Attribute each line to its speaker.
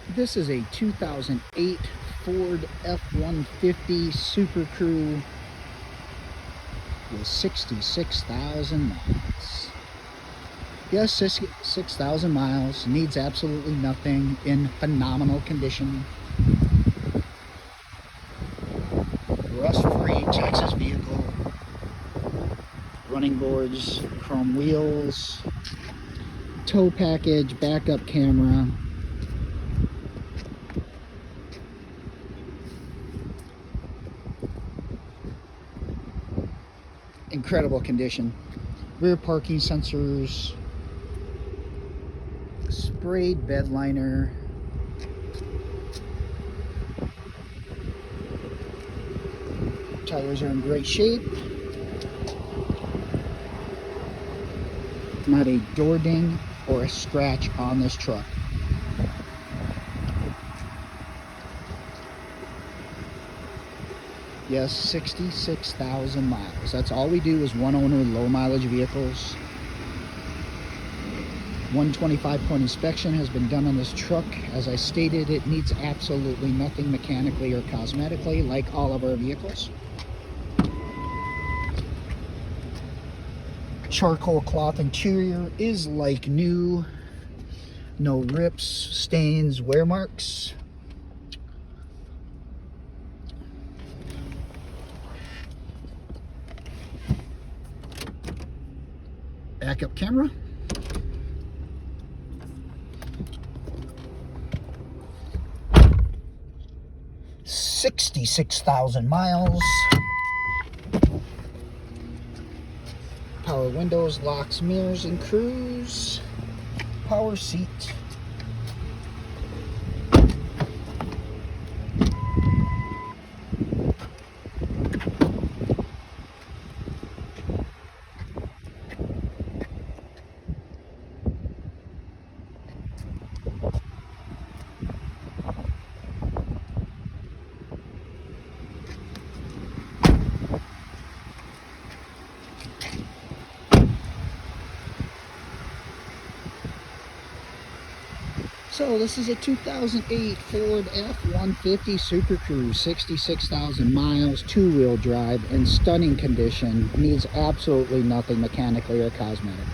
Speaker 1: This is a 2008 Ford F-150 Super Crew with 66,000 miles. Yes, 6,000 miles, needs absolutely nothing, in phenomenal condition. Rust-free Texas vehicle, running boards, chrome wheels, tow package, backup camera. Incredible condition. Rear parking sensors, sprayed bed liner, tires are in great shape. Not a door ding or a scratch on this truck. Yes, 66,000 miles. That's all we do is one owner, low mileage vehicles. 125-point inspection has been done on this truck. As I stated, it needs absolutely nothing mechanically or cosmetically, like all of our vehicles. Charcoal cloth interior is like new. No rips, stains, wear marks. Backup camera. $66,000 miles. Power windows, locks, mirrors, and cruise. Power seat. So this is a 2008 Ford F-150 Super Crew, 66,000 miles, two-wheel drive, in stunning condition. Needs absolutely nothing mechanically or cosmetic.